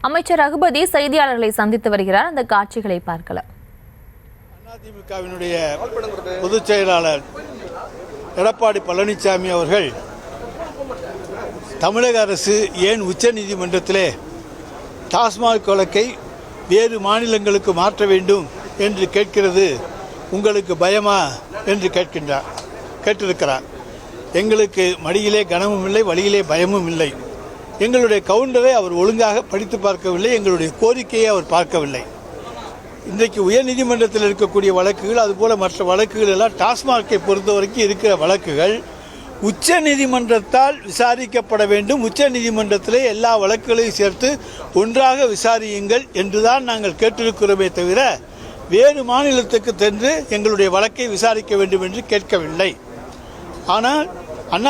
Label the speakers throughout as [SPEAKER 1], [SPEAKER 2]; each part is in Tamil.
[SPEAKER 1] அமைச்சர் ரகுபதி செய்தியாளர்களை சந்தித்து வருகிறார். அந்த காட்சிகளை பார்க்கலாம்.
[SPEAKER 2] அதிமுகவினுடைய பொதுச் செயலாளர் எடப்பாடி பழனிசாமி அவர்கள் தமிழக அரசு ஏன் உச்சநீதிமன்றத்திலே டாஸ்மாக் வழக்கை வேறு மாநிலங்களுக்கு மாற்ற வேண்டும் என்று கேட்கிறது, உங்களுக்கு பயமா என்று கேட்டிருக்கிறார். எங்களுக்கு மடியிலே கனமும் இல்லை, வழியிலே பயமும் இல்லை. எங்களுடைய கவுண்டரை அவர் ஒழுங்காக படித்து பார்க்கவில்லை, எங்களுடைய கோரிக்கையை அவர் பார்க்கவில்லை. இன்றைக்கு உயர்நீதிமன்றத்தில் இருக்கக்கூடிய வழக்குகள், அதுபோல மற்ற வழக்குகள் எல்லாம் டாஸ்மாகை பொறுத்தவரைக்கும் இருக்கிற வழக்குகள் உச்ச நீதிமன்றத்தால் விசாரிக்கப்பட வேண்டும். உச்ச நீதிமன்றத்திலே எல்லா வழக்குகளையும் சேர்த்து ஒன்றாக விசாரியுங்கள் என்றுதான் நாங்கள் கேட்டிருக்கிறோமே தவிர வேறு மாநிலத்துக்கு சென்று எங்களுடைய வழக்கை விசாரிக்க வேண்டும் என்று கேட்கவில்லை. ஆனால்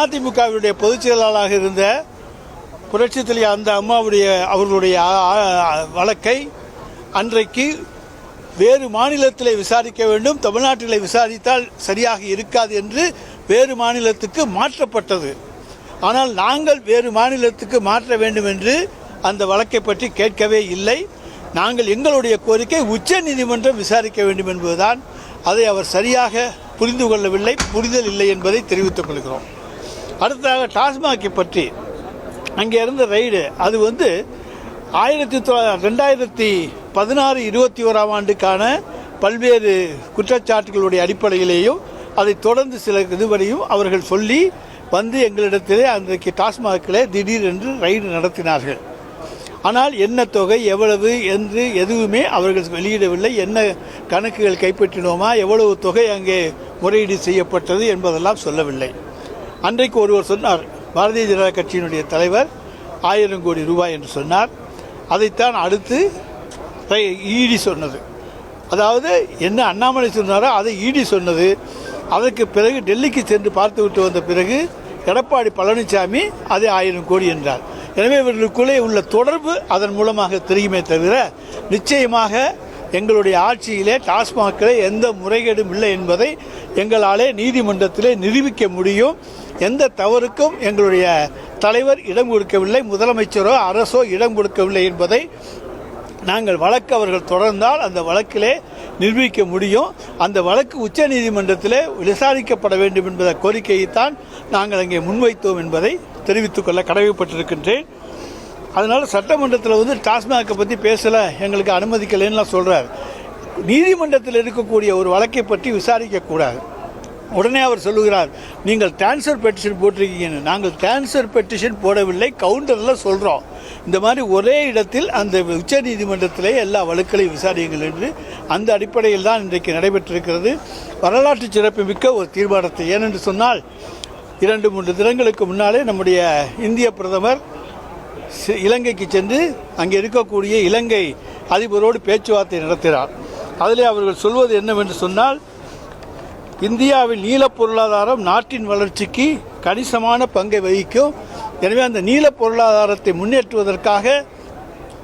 [SPEAKER 2] அதிமுகவினுடைய பொதுச் செயலாளராக இருந்த புரட்சித் தலைவர் அந்த அவர்களுடைய வழக்கை அன்றைக்கு வேறு மாநிலத்தில் விசாரிக்க வேண்டும், தமிழ்நாட்டில் விசாரித்தால் சரியாக இருக்காது என்று வேறு மாநிலத்துக்கு மாற்றப்பட்டது. ஆனால் நாங்கள் வேறு மாநிலத்துக்கு மாற்ற வேண்டும் என்று அந்த வழக்கை பற்றி கேட்கவே இல்லை. நாங்கள் எங்களுடைய கோரிக்கை உச்ச நீதிமன்றம் விசாரிக்க வேண்டும் என்பதுதான். அதை அவர் சரியாக புரிந்து கொள்ளவில்லை, புரிதல் இல்லை என்பதை தெரிவித்துக் கொள்கிறோம். அடுத்ததாக டாஸ்மாகை பற்றி அங்கே இருந்த ரைடு, அது 2016-21 ஆண்டுக்கான பல்வேறு குற்றச்சாட்டுகளுடைய அடிப்படையிலேயும் அதை தொடர்ந்து சில இதுவரையும் அவர்கள் சொல்லி எங்களிடத்திலே அன்றைக்கு டாஸ்மாகிலே திடீரென்று ரைடு நடத்தினார்கள். ஆனால் என்ன தொகை எவ்வளவு என்று எதுவுமே அவர்கள் வெளியிடவில்லை. என்ன கணக்குகள் கைப்பற்றினோமா, எவ்வளவு தொகை அங்கே முறையீடு செய்யப்பட்டது என்பதெல்லாம் சொல்லவில்லை. அன்றைக்கு ஒருவர் சொன்னார், பாரதிய ஜனதா கட்சியினுடைய தலைவர் 1000 கோடி ரூபாய் என்று சொன்னார். அதைத்தான் அடுத்து இடி சொன்னது. அதாவது என்ன அண்ணாமலை சொன்னாரோ அதை இடி சொன்னது. அதற்கு பிறகு டெல்லிக்கு சென்று பார்த்துவிட்டு வந்த பிறகு எடப்பாடி பழனிசாமி அது 1000 கோடி என்றார். எனவே இவர்களுக்குள்ளே உள்ள தொடர்பு அதன் மூலமாக தெரியுமே தவிர நிச்சயமாக எங்களுடைய ஆட்சியிலே டாஸ்மாகிலே எந்த முறைகேடும் இல்லை என்பதை எங்களாலே நீதிமன்றத்திலே நிரூபிக்க முடியும். எந்த தவறுக்கும் எங்களுடைய தலைவர் இடம் கொடுக்கவில்லை, முதலமைச்சரோ அரசோ இடம் கொடுக்கவில்லை என்பதை நாங்கள் வழக்கு அவர்கள் தொடர்ந்தால் அந்த வழக்கிலே நிரூபிக்க முடியும். அந்த வழக்கு உச்ச நீதிமன்றத்திலே விசாரிக்கப்பட வேண்டும் என்ற கோரிக்கையைத்தான் நாங்கள் அங்கே முன்வைத்தோம் என்பதை தெரிவித்துக் கொள்ள கடமைப்பட்டிருக்கின்றேன். அதனால் சட்டமன்றத்தில் டாஸ்மாகை பற்றி பேசலை, எங்களுக்கு அனுமதிக்கலைன்னு சொல்கிறார். நீதிமன்றத்தில் இருக்கக்கூடிய ஒரு வழக்கை பற்றி விசாரிக்கக்கூடாது. உடனே அவர் சொல்லுகிறார், நீங்கள் டிரான்ஸ்ஃபர் பெட்டிஷன் போட்டிருக்கீங்கன்னு. நாங்கள் டிரான்ஸ்ஃபர் பெட்டிஷன் போடவில்லை, கவுண்டரில் சொல்கிறோம். இந்த மாதிரி ஒரே இடத்தில் அந்த உச்ச நீதிமன்றத்திலே எல்லா வழக்குகளையும் விசாரியுங்கள் என்று அந்த அடிப்படையில் தான் இன்றைக்கு நடைபெற்றிருக்கிறது. வரலாற்று சிறப்புமிக்க ஒரு தீர்மானத்தை. ஏனென்று சொன்னால் 2-3 தினங்களுக்கு முன்னாலே நம்முடைய இந்திய பிரதமர் இலங்கைக்கு சென்று அங்கே இருக்கக்கூடிய இலங்கை அதிபரோடு பேச்சுவார்த்தை நடத்தினார். அதிலே அவர்கள் சொல்வது என்னவென்று சொன்னால், இந்தியாவில் நீல பொருளாதாரம் நாட்டின் வளர்ச்சிக்கு கணிசமான பங்கை வகிக்கும். எனவே அந்த நீல பொருளாதாரத்தை முன்னேற்றுவதற்காக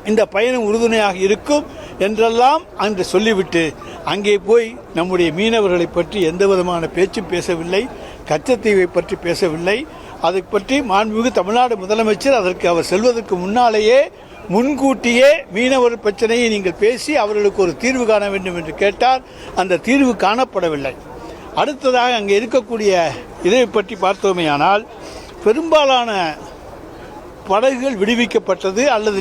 [SPEAKER 2] இந்த பயணம் உறுதுணையாக இருக்கும் என்றெல்லாம் அன்று சொல்லிவிட்டு அங்கே போய் நம்முடைய மீனவர்களை பற்றி எந்த விதமான பேச்சும் பேசவில்லை, கச்சத்தீவை பற்றி பேசவில்லை. அதை பற்றி மாண்புமிகு தமிழ்நாடு முதலமைச்சர் அதற்கு அவர் செல்வதற்கு முன்னாலேயே முன்கூட்டியே மீனவர் பிரச்சனையை நீங்கள் பேசி அவர்களுக்கு ஒரு தீர்வு காண வேண்டும் என்று கேட்டார். அந்த தீர்வு காணப்படவில்லை. அடுத்ததாக அங்கே இருக்கக்கூடிய இதை பற்றி பார்த்தோமேயானால், பெரும்பாலான படகுகள் விடுவிக்கப்பட்டது அல்லது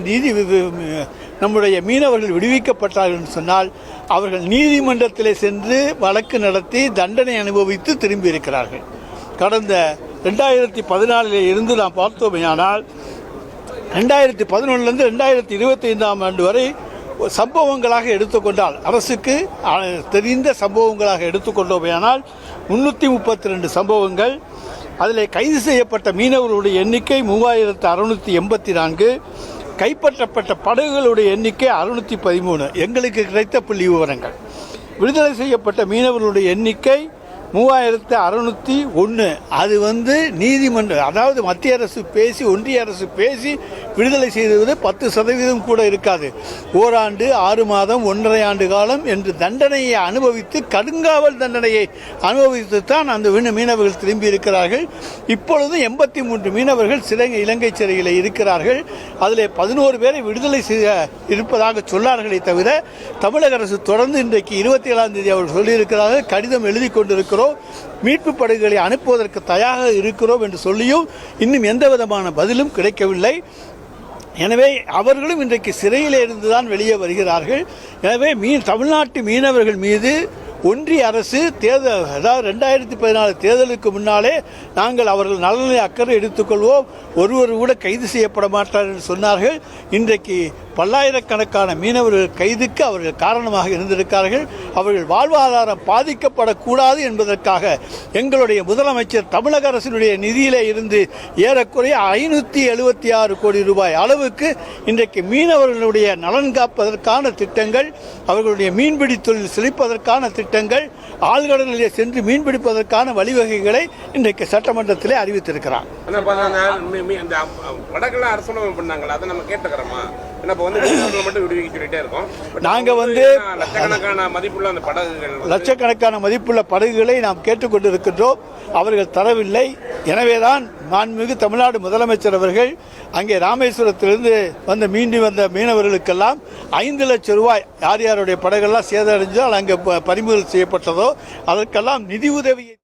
[SPEAKER 2] நம்முடைய மீனவர்கள் விடுவிக்கப்பட்டார்கள் என்று சொன்னால் அவர்கள் நீதிமன்றத்திலே சென்று வழக்கு நடத்தி தண்டனை அனுபவித்து திரும்பி இருக்கிறார்கள். கடந்த 2014 இருந்து நாம் பார்த்தோமேயானால் 2011 2025 ஆண்டு வரை சம்பவங்களாக எடுத்துக்கொண்டால், அரசுக்கு தெரிந்த சம்பவங்களாக எடுத்துக்கொண்டோமையானால் 332 சம்பவங்கள். அதில் கைது செய்யப்பட்ட மீனவர்களுடைய எண்ணிக்கை 3684, கைப்பற்றப்பட்ட படகுகளுடைய எண்ணிக்கை 613. எங்களுக்கு கிடைத்த புள்ளி விவரங்கள். விடுதலை செய்யப்பட்ட மீனவர்களுடைய எண்ணிக்கை 3601. அது நீதிமன்றம், அதாவது மத்திய அரசு பேசி ஒன்றிய அரசு பேசி விடுதலை செய்வது 10% கூட இருக்காது. ஓராண்டு 6 மாதம் 1.5 ஆண்டு காலம் என்று தண்டனையை அனுபவித்து கடுங்காவல் தண்டனையை அனுபவித்து தான் அந்த மீனவர்கள் திரும்பி இருக்கிறார்கள். இப்பொழுது 83 மீனவர்கள் இலங்கை சிறையில் இருக்கிறார்கள். அதில் 11 பேரை விடுதலை செய்ய இருப்பதாக சொன்னார்களே தவிர தமிழக அரசு தொடர்ந்து இன்றைக்கு 27ஆம் தேதி அவர்கள் சொல்லியிருக்கிறார்கள், கடிதம் எழுதி கொண்டிருக்கிறோம், மீட்பு படகுகளை அனுப்புவதற்கு தயாராக இருக்கிறோம் என்று சொல்லியும் இன்னும் எந்த விதமான பதிலும் கிடைக்கவில்லை. எனவே அவர்களும் இன்றைக்கு சிறையில் இருந்துதான் வெளியே வருகிறார்கள். எனவே தமிழ்நாட்டு மீனவர்கள் மீது ஒன்றிய அரசு தேர்தல், அதாவது 2014 தேர்தலுக்கு முன்னாலே நாங்கள் அவர்கள் நலனை அக்கறை எடுத்துக்கொள்வோம், ஒருவர் கூட கைது செய்யப்பட மாட்டார் என்று சொன்னார்கள். இன்றைக்கு பல்லாயிரக்கணக்கான மீனவர்கள் கைதுக்கு அவர்கள் காரணமாக இருந்திருக்கிறார்கள். அவர்கள் வாழ்வாதாரம் பாதிக்கப்படக்கூடாது என்பதற்காக எங்களுடைய முதலமைச்சர் தமிழக அரசினுடைய நிதியிலே இருந்து ஏறக்குறைய 576 கோடி ரூபாய் அளவுக்கு இன்றைக்கு மீனவர்களுடைய நலன் காப்பதற்கான திட்டங்கள், அவர்களுடைய மீன்பிடி தொழில் செழிப்பதற்கான திட்டங்கள், ஆழ்கடலிலே சென்று மீன்பிடிப்பதற்கான வழிவகைகளை இன்றைக்கு சட்டமன்றத்திலே அறிவித்திருக்கிறார். நாங்கள் லட்சக்கணக்கான மதிப்புள்ள படகுகளை நாம் கேட்டுக்கொண்டிருக்கின்றோம், அவர்கள் தரவில்லை. எனவேதான் மாண்புமிகு தமிழ்நாடு முதலமைச்சர் அவர்கள் அங்கே ராமேஸ்வரத்திலிருந்து மீண்டும் வந்த மீனவர்களுக்கெல்லாம் 5 லட்சம் ரூபாய், யார் யாருடைய படகுகள்லாம் சேதமடைஞ்சால் அங்கே பறிமுதல் செய்யப்பட்டதோ அதற்கெல்லாம் நிதி உதவியை